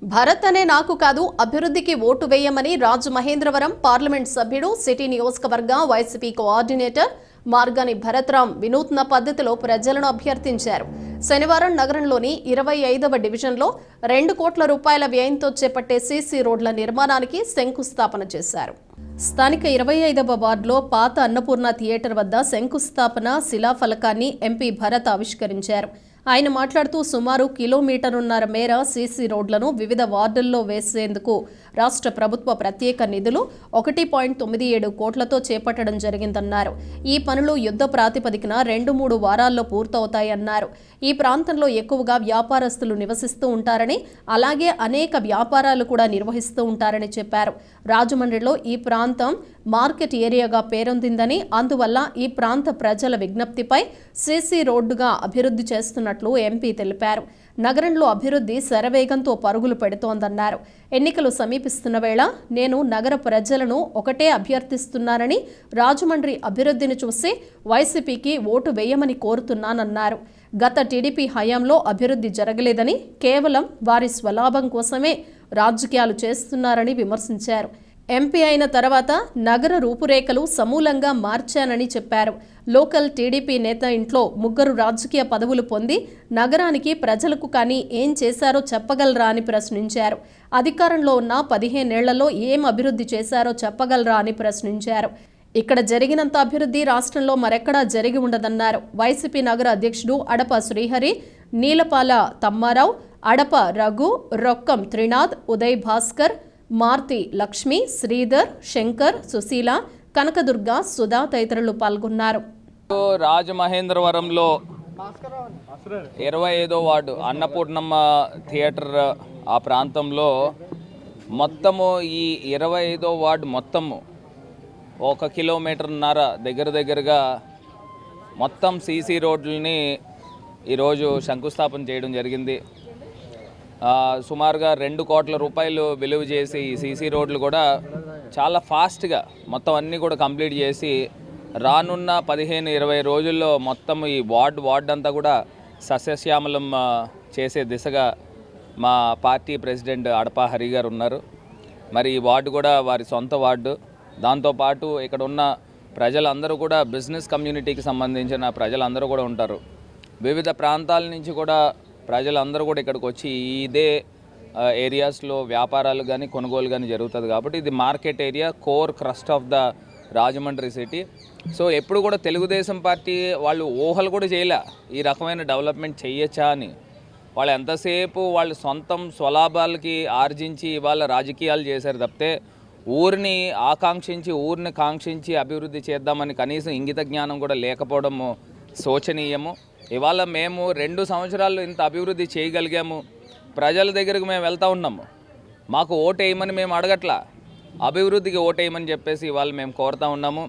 భరత్ అనే నాకు కాదు అభివృద్ధికి ఓటు వేయమని రాజమహేంద్రవరం పార్లమెంట్ సభ్యుడు సిటీ నియోజకవర్గ వైసీపీ కోఆర్డినేటర్ మార్గాని భరత్రామ్ వినూత్న పద్ధతిలో ప్రజలను అభ్యర్థించారు. శనివారం నగరంలోని 25వ డివిజన్లో 2 కోట్ల రూపాయల వ్యయంతో చేపట్టే సీసీ రోడ్ల నిర్మాణానికి శంకుస్థాపన చేశారు. స్థానిక 25వ వార్డులో పాత అన్నపూర్ణ థియేటర్ వద్ద శంకుస్థాపన శిలాఫలకాన్ని ఎంపీ భరత్ ఆవిష్కరించారు. ఆయన మాట్లాడుతూ సుమారు కిలోమీటరున్నర మేర సీసీ రోడ్లను వివిధ వార్డుల్లో వేసేందుకు రాష్ట్ర ప్రభుత్వ ప్రత్యేక నిధులు 1.97 కోట్లతో చేపట్టడం జరిగిందన్నారు. ఈ పనులు యుద్ధ ప్రాతిపదికన 2-3 వారాల్లో పూర్తవుతాయన్నారు. ఈ ప్రాంతంలో ఎక్కువగా వ్యాపారస్తులు నివసిస్తూ ఉంటారని, అలాగే అనేక వ్యాపారాలు కూడా నిర్వహిస్తూ ఉంటారని చెప్పారు. రాజమండ్రిలో ఈ ప్రాంతం మార్కెట్ ఏరియాగా పేరొందిందని, అందువల్ల ఈ ప్రాంత ప్రజల విజ్ఞప్తిపై సీసీ రోడ్డుగా అభివృద్ధి చేస్తున్నట్లు ఎంపీ తెలిపారు. నగరంలో అభివృద్ధి శరవేగంతో పరుగులు పెడుతోందన్నారు. ఎన్నికలు సమీపిస్తున్న వేళ నేను నగర ప్రజలను ఒకటే అభ్యర్థిస్తున్నానని, రాజమండ్రి అభివృద్ధిని చూసి వైసీపీకి ఓటు వేయమని కోరుతున్నానన్నారు. గత టీడీపీ హయాంలో అభివృద్ధి జరగలేదని, కేవలం వారి స్వలాభం కోసమే రాజకీయాలు చేస్తున్నారని విమర్శించారు. ఎంపీ అయిన తర్వాత నగర రూపురేఖలు సమూలంగా మార్చానని చెప్పారు. లోకల్ టీడీపీ నేత ఇంట్లో 3 రాజకీయ పదవులు పొంది నగరానికి ప్రజలకు కానీ ఏం చేశారో చెప్పగలరా అని ప్రశ్నించారు. అధికారంలో ఉన్న 15 ఏళ్లలో ఏం అభివృద్ధి చేశారో చెప్పగలరా అని ప్రశ్నించారు. ఇక్కడ జరిగినంత అభివృద్ధి రాష్ట్రంలో మరెక్కడా జరిగి ఉండదన్నారు. వైసీపీ నగర అధ్యక్షుడు అడప శ్రీహరి, నీలపాల తమ్మారావు, అడప రఘు, రొక్కం త్రినాథ్, ఉదయ్ భాస్కర్, మార్తి లక్ష్మి, శ్రీధర్, శంకర్, సుశీల, కనకదుర్గ, సుధా తదితరులు పాల్గొన్నారు. రాజమహేంద్రవరంలో 25వ వార్డు అన్నపూర్ణమ్మ థియేటర్ ఆ ప్రాంతంలో మొత్తము ఈ 25వ వార్డు మొత్తము 1 కిలోమీటర్న్నర దగ్గరగా మొత్తం సీసీ రోడ్లని ఈరోజు శంకుస్థాపన చేయడం జరిగింది. సుమారుగా 2 కోట్ల రూపాయలు విలువ చేసి ఈ సీసీ రోడ్లు కూడా చాలా ఫాస్ట్గా మొత్తం అన్నీ కూడా కంప్లీట్ చేసి రానున్న 15-20 రోజుల్లో మొత్తం ఈ వార్డ్ అంతా కూడా సస్యశ్యామలం చేసే దిశగా మా పార్టీ ప్రెసిడెంట్ అడప హరి గారు ఉన్నారు. మరి ఈ వార్డు కూడా వారి సొంత వార్డు. దాంతోపాటు ఇక్కడ ఉన్న ప్రజలందరూ కూడా బిజినెస్ కమ్యూనిటీకి సంబంధించిన ప్రజలందరూ కూడా ఉంటారు. వివిధ ప్రాంతాల నుంచి కూడా ప్రజలందరూ కూడా ఇక్కడికి వచ్చి ఇదే ఏరియాస్లో వ్యాపారాలు కానీ కొనుగోలు కానీ జరుగుతుంది. కాబట్టి ఇది market area, core crust of the Rajahmundry city. So ఎప్పుడు కూడా తెలుగుదేశం పార్టీ వాళ్ళు ఊహలు కూడా చేయలే ఈ రకమైన డెవలప్మెంట్ చేయొచ్చా అని. వాళ్ళు ఎంతసేపు వాళ్ళు సొంతం స్వలాభాలకి ఆర్జించి వాళ్ళ రాజకీయాలు చేశారు తప్పితే ఊరిని కాంక్షించి అభివృద్ధి చేద్దామని కనీసం ఇంగిత జ్ఞానం కూడా లేకపోవడము శోచనీయము. ఇవాళ మేము 2 సంవత్సరాల్లో ఇంత అభివృద్ధి చేయగలిగాము. ప్రజల దగ్గరకు మేము వెళ్తూ ఉన్నాము. మాకు ఓటేయమని మేము అడగట్లా, అభివృద్ధికి ఓటేయమని చెప్పేసి ఇవాళ మేము కోరుతూ ఉన్నాము.